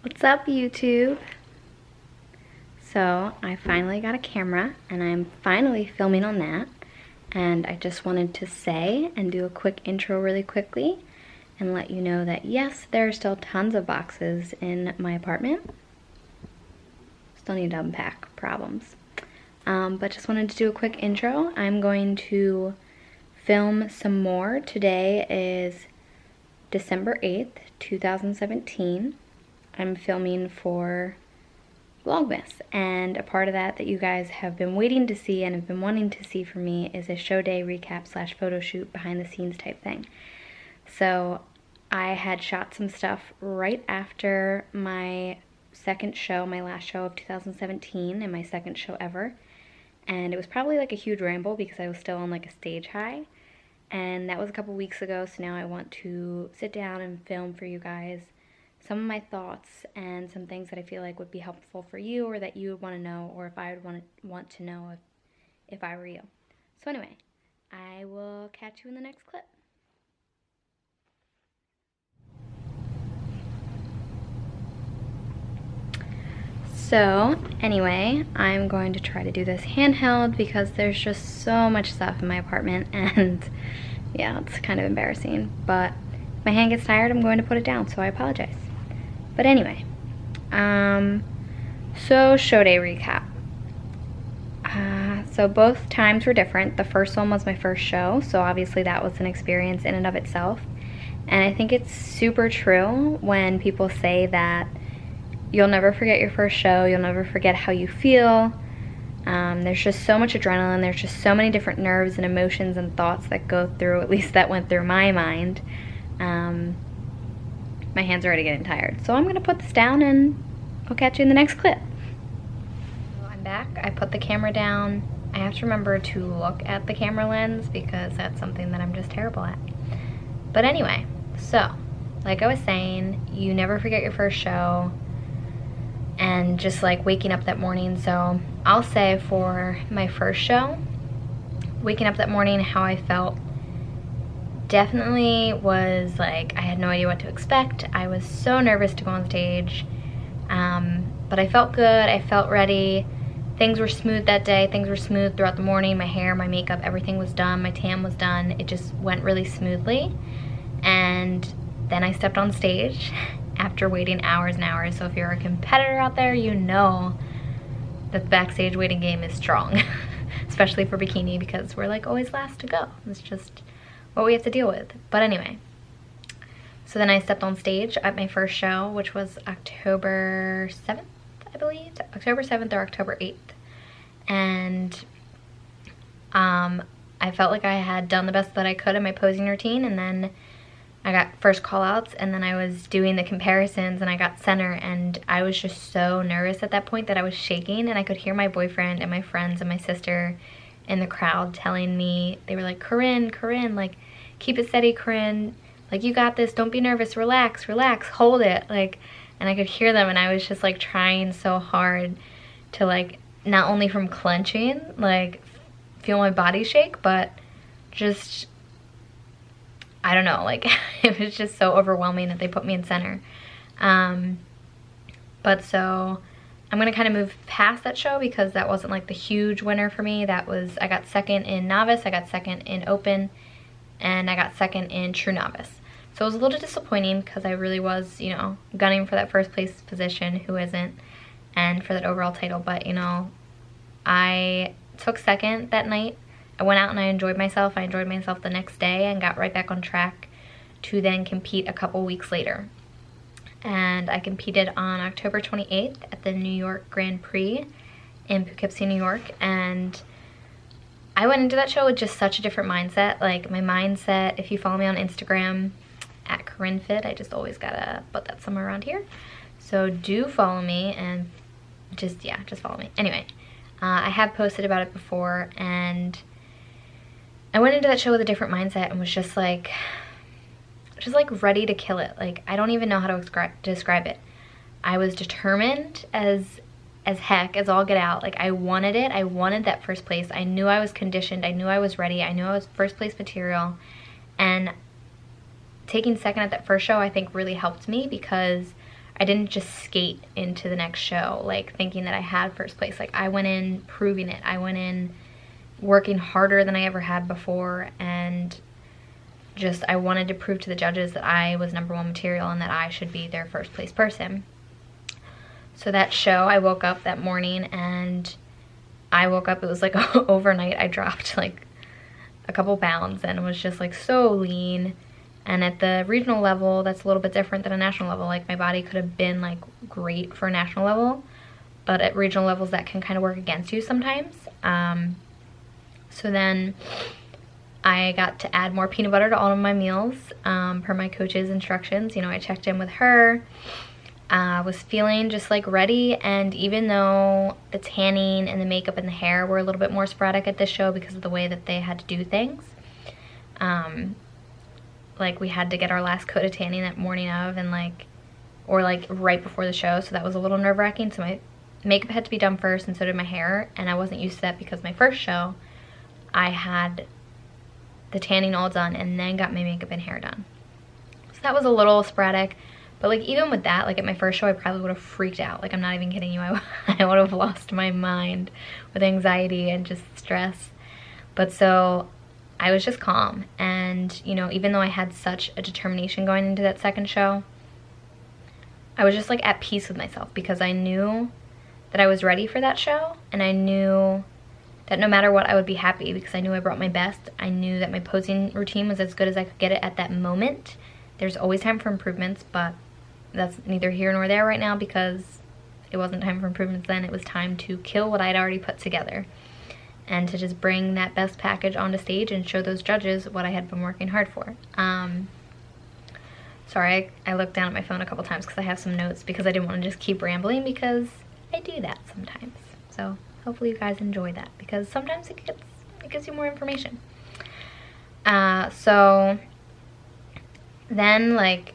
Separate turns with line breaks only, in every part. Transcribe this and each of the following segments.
What's up, YouTube? So I finally got a camera and I'm finally filming on that, and I just wanted to say and do a quick intro really quickly and let you know that yes, there are still tons of boxes in my apartment. Still need to unpack, problems. But just wanted to do a quick intro. I'm going to film some more. Today is December 8th, 2017. I'm filming for Vlogmas, and a part of that you guys have been waiting to see and have been wanting to see from me is a show day recap / photo shoot behind the scenes type thing. So I had shot some stuff right after my second show, my last show of 2017 and my second show ever, and it was probably like a huge ramble because I was still on like a stage high, and that was a couple weeks ago. So now I want to sit down and film for you guys some of my thoughts and some things that I feel like would be helpful for you, or that you would want to know, or if I would want to know if I were you. So anyway, I will catch you in the next clip. So anyway, I'm going to try to do this handheld because there's just so much stuff in my apartment, and yeah, it's kind of embarrassing. But if my hand gets tired, I'm going to put it down, so I apologize. But anyway, so show day recap. So both times were different. The first one was my first show, so obviously that was an experience in and of itself. And I think it's super true when people say that you'll never forget your first show, you'll never forget how you feel. There's just so much adrenaline, there's just so many different nerves and emotions and thoughts that go through, at least that went through my mind. My hands are already getting tired. So I'm gonna put this down and I'll catch you in the next clip. So I'm back, I put the camera down. I have to remember to look at the camera lens because that's something that I'm just terrible at. But anyway, so like I was saying, you never forget your first show and just like waking up that morning. So I'll say for my first show, waking up that morning, how I felt definitely was like I had no idea what to expect. I was so nervous to go on stage, but I felt good, I felt ready. Things were smooth that day, things were smooth throughout the morning. My hair, my makeup, everything was done, my tan was done. It just went really smoothly. And then I stepped on stage after waiting hours and hours. So if you're a competitor out there, you know that the backstage waiting game is strong, especially for bikini, because we're like always last to go. It's just what we have to deal with. But anyway, so then I stepped on stage at my first show, which was October 7th, I believe, October 7th or October 8th. And I felt like I had done the best that I could in my posing routine, and then I got first call outs, and then I was doing the comparisons and I got center, and I was just so nervous at that point that I was shaking, and I could hear my boyfriend and my friends and my sister in the crowd telling me, they were like, Corin, like, keep it steady, Corin, like, you got this, don't be nervous, relax, hold it, like, and I could hear them, and I was just like trying so hard to like, not only from clenching, like feel my body shake, but just, I don't know, like it was just so overwhelming that they put me in center. But so I'm gonna kind of move past that show because that wasn't like the huge winner for me. That was, I got second in novice, I got second in open, and I got second in true novice. So it was a little disappointing because I really was, you know, gunning for that first place position, who isn't, and for that overall title. But, you know, I took second that night. I went out and I enjoyed myself. I enjoyed myself the next day and got right back on track to then compete a couple weeks later. And I competed on October 28th at the New York Grand Prix in Poughkeepsie, New York. And I went into that show with just such a different mindset. Like, my mindset, if you follow me on Instagram, at CorinFit, I just always gotta put that somewhere around here. So do follow me and just follow me. Anyway, I have posted about it before, and I went into that show with a different mindset and was just like ready to kill it. Like, I don't even know how to describe it. I was determined as heck, as all get out. Like, I wanted it. I wanted that first place. I knew I was conditioned. I knew I was ready. I knew I was first place material. And taking second at that first show, I think, really helped me because I didn't just skate into the next show, like thinking that I had first place. Like I went in proving it. I went in working harder than I ever had before, and just I wanted to prove to the judges that I was #1 material and that I should be their first place person. So that show, I woke up that morning and it was like overnight I dropped like a couple pounds and was just like so lean. And at the regional level, that's a little bit different than a national level. Like my body could have been like great for a national level, but at regional levels that can kind of work against you sometimes. So then I got to add more peanut butter to all of my meals, per my coach's instructions. You know, I checked in with her, was feeling just like ready, and even though the tanning and the makeup and the hair were a little bit more sporadic at this show because of the way that they had to do things, like we had to get our last coat of tanning that morning of, and or right before the show, so that was a little nerve-wracking. So my makeup had to be done first, and so did my hair, and I wasn't used to that because my first show I had the tanning all done and then got my makeup and hair done. So that was a little sporadic, but like even with that, like at my first show I probably would have freaked out. Like I'm not even kidding you, I would have lost my mind with anxiety and just stress. But so I was just calm, and you know, even though I had such a determination going into that second show, I was just like at peace with myself because I knew that I was ready for that show, and I knew that no matter what I would be happy because I knew I brought my best. I knew that my posing routine was as good as I could get it at that moment. There's always time for improvements, but that's neither here nor there right now because it wasn't time for improvements then. It was time to kill what I'd already put together and to just bring that best package onto stage and show those judges what I had been working hard for. Sorry, I looked down at my phone a couple times because I have some notes because I didn't want to just keep rambling because I do that sometimes. So hopefully you guys enjoy that because sometimes it gives you more information. So then like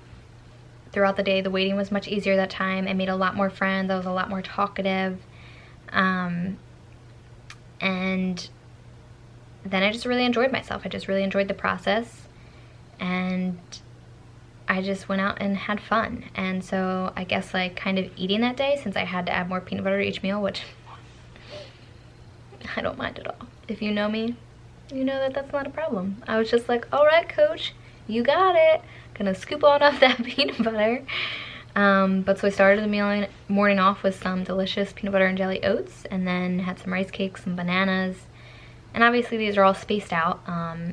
throughout the day, the waiting was much easier that time. I made a lot more friends. I was a lot more talkative. And then I just really enjoyed myself. I just really enjoyed the process, and I just went out and had fun. And so I guess like kind of eating that day, since I had to add more peanut butter to each meal, which I don't mind at all. If you know me, you know that that's not a problem. I was just like, all right, coach, you got it. Gonna scoop on off that peanut butter. But so I started the morning off with some delicious peanut butter and jelly oats, and then had some rice cakes, some bananas, and obviously these are all spaced out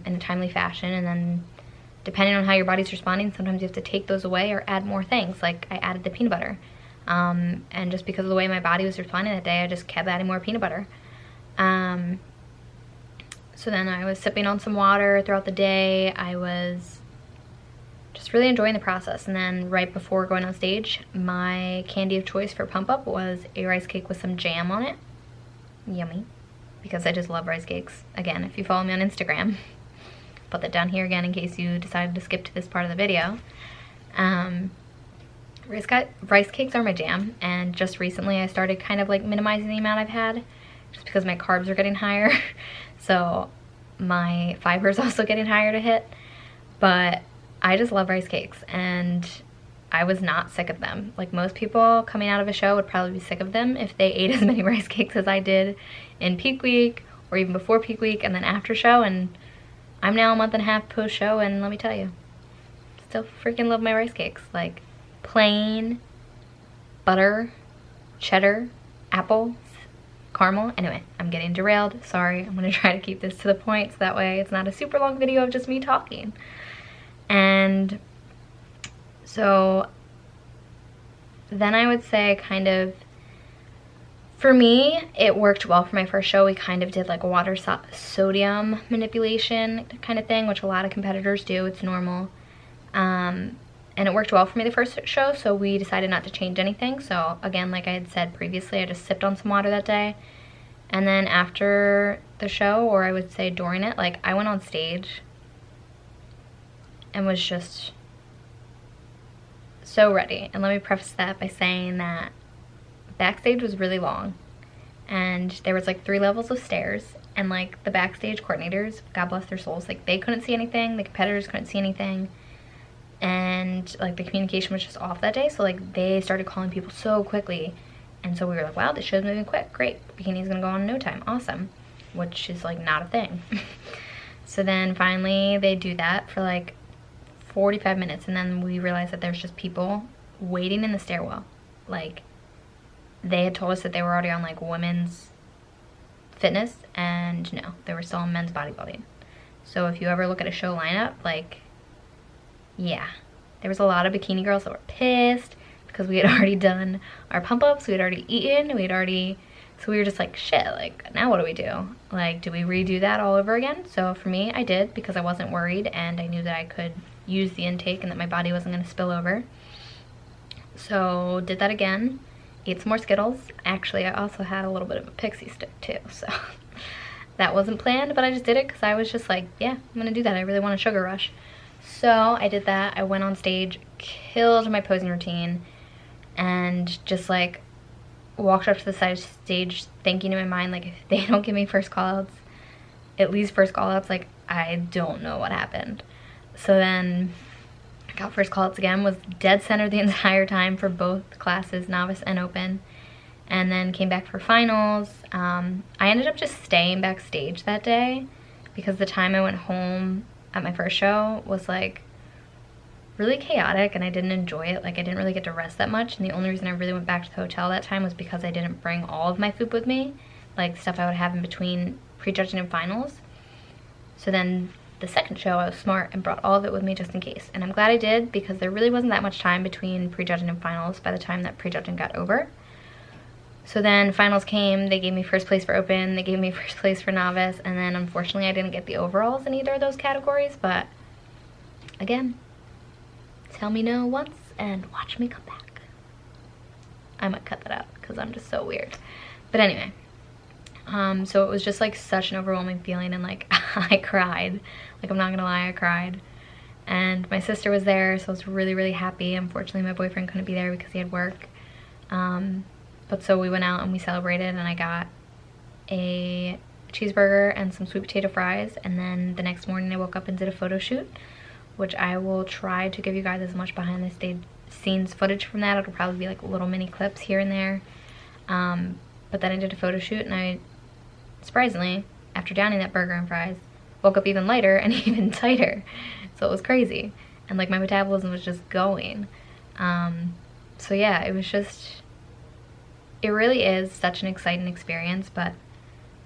in a timely fashion, and then depending on how your body's responding, sometimes you have to take those away or add more things. Like I added the peanut butter, and just because of the way my body was responding that day, I just kept adding more peanut butter. So then I was sipping on some water throughout the day. I was just really enjoying the process. And then right before going on stage, my candy of choice for pump up was a rice cake with some jam on it. Yummy. Because I just love rice cakes. Again, if you follow me on Instagram, put that down here again in case you decided to skip to this part of the video. Rice cakes are my jam, and just recently I started kind of like minimizing the amount I've had just because my carbs are getting higher. So my fiber is also getting higher to hit. But I just love rice cakes, and I was not sick of them. Like most people coming out of a show would probably be sick of them if they ate as many rice cakes as I did in peak week or even before peak week and then after show. And I'm now a month and a half post show, and let me tell you, still freaking love my rice cakes. Like plain butter, cheddar, apple, caramel. Anyway, I'm getting derailed. Sorry. I'm gonna try to keep this to the point so that way it's not a super long video of just me talking. And so then I would say kind of, for me, it worked well for my first show. We kind of did like a water sodium manipulation kind of thing, which a lot of competitors do. It's normal. And it worked well for me the first show, so we decided not to change anything. So again, like I had said previously, I just sipped on some water that day. And then after the show, or I would say during it, like I went on stage and was just so ready. And let me preface that by saying that backstage was really long, and there was like 3 levels of stairs, and like the backstage coordinators, God bless their souls, like they couldn't see anything, the competitors couldn't see anything, and and like the communication was just off that day, so like they started calling people so quickly, and so we were like, wow, this show's moving quick, great, bikini's gonna go on in no time, awesome, which is like not a thing. So then finally they do that for like 45 minutes, and then we realized that there's just people waiting in the stairwell. Like, they had told us that they were already on like women's fitness, and no, they were still on men's bodybuilding. So if you ever look at a show lineup, like, yeah, there was a lot of bikini girls that were pissed because we had already done our pump ups, we had already eaten, so we were just like, shit, like, now what do we do? Like, do we redo that all over again? So for me, I did, because I wasn't worried and I knew that I could use the intake and that my body wasn't gonna spill over. So did that again, ate some more Skittles. Actually, I also had a little bit of a pixie stick too, so that wasn't planned, but I just did it because I was just like, yeah, I'm gonna do that. I really want a sugar rush. So I did that. I went on stage, killed my posing routine, and just like walked up to the side of the stage thinking in my mind, like, if they don't give me first call-outs, at least first call-outs, like, I don't know what happened. So then I got first call-outs again, was dead center the entire time for both classes, novice and open, and then came back for finals. I ended up just staying backstage that day because the time I went home at my first show was like really chaotic and I didn't enjoy it. Like, I didn't really get to rest that much, and the only reason I really went back to the hotel that time was because I didn't bring all of my food with me, like stuff I would have in between prejudging and finals. So then the second show, I was smart and brought all of it with me just in case, and I'm glad I did, because there really wasn't that much time between prejudging and finals by the time that prejudging got over. So then finals came, they gave me first place for open, they gave me first place for novice, and then unfortunately I didn't get the overalls in either of those categories, but again, tell me no once and watch me come back. I might cut that out because I'm just so weird. But anyway, so it was just like such an overwhelming feeling, and like I cried. Like, I'm not gonna lie, I cried. And my sister was there, so I was really, really happy. Unfortunately, my boyfriend couldn't be there because he had work. But so we went out and we celebrated, and I got a cheeseburger and some sweet potato fries, and then the next morning I woke up and did a photo shoot, which I will try to give you guys as much behind the scenes footage from that. It'll probably be like little mini clips here and there. But then I did a photo shoot, and I, surprisingly, after downing that burger and fries, woke up even lighter and even tighter. So it was crazy. And like, my metabolism was just going. So yeah, it was just, it really is such an exciting experience. But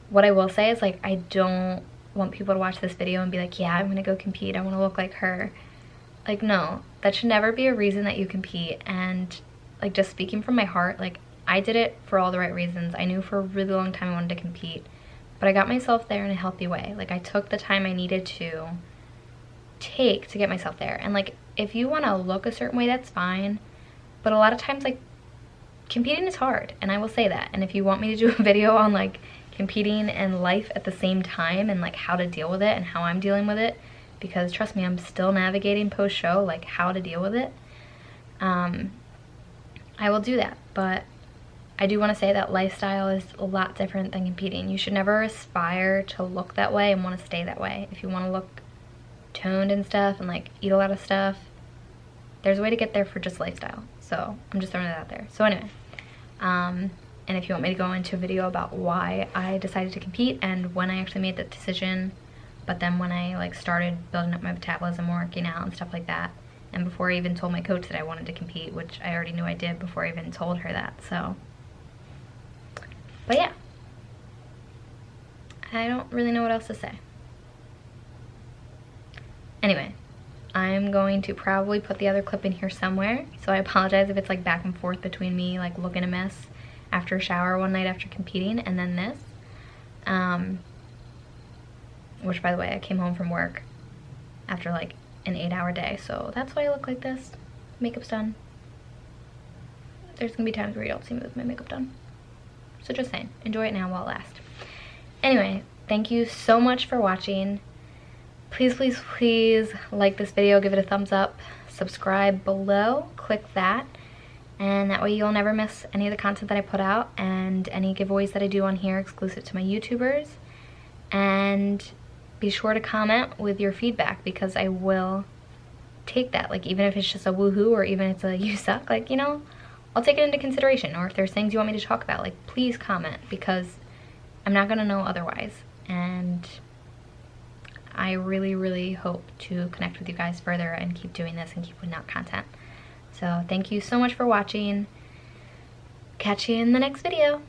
what I will say is, like, I don't want people to watch this video and be like, yeah, I'm gonna go compete, I want to look like her. Like, no, that should never be a reason that you compete. And like, just speaking from my heart, like, I did it for all the right reasons. I knew for a really long time I wanted to compete, but I got myself there in a healthy way. Like, I took the time I needed to take to get myself there. And like, if you want to look a certain way, that's fine, but a lot of times, like, competing is hard, and I will say that. And if you want me to do a video on like competing and life at the same time, and like how to deal with it and how I'm dealing with it, because trust me, I'm still navigating post-show, like how to deal with it, I will do that. But I do want to say that lifestyle is a lot different than competing. You should never aspire to look that way and want to stay that way. If you want to look toned and stuff and like eat a lot of stuff, there's a way to get there for just lifestyle. So I'm just throwing it out there. So anyway, and if you want me to go into a video about why I decided to compete and when I actually made that decision, but then when I like started building up my metabolism, working out and stuff like that, and before I even told my coach that I wanted to compete, which I already knew I did before I even told her that. So, but yeah, I don't really know what else to say. Anyway, I'm going to probably put the other clip in here somewhere, so I apologize if it's like back and forth between me like looking a mess after a shower one night after competing and then this. Which, by the way, I came home from work after like an 8-hour day, so that's why I look like this. Makeup's done. There's gonna be times where you don't see me with my makeup done. So just saying, enjoy it now while it lasts. Anyway, thank you so much for watching. Please, please, please like this video, give it a thumbs up, subscribe below, click that, and that way you'll never miss any of the content that I put out and any giveaways that I do on here exclusive to my YouTubers. And be sure to comment with your feedback, because I will take that, like even if it's just a woohoo or even if it's a you suck, like, you know, I'll take it into consideration. Or if there's things you want me to talk about, like please comment, because I'm not gonna know otherwise. And I really, really hope to connect with you guys further and keep doing this and keep putting out content. So thank you so much for watching. Catch you in the next video.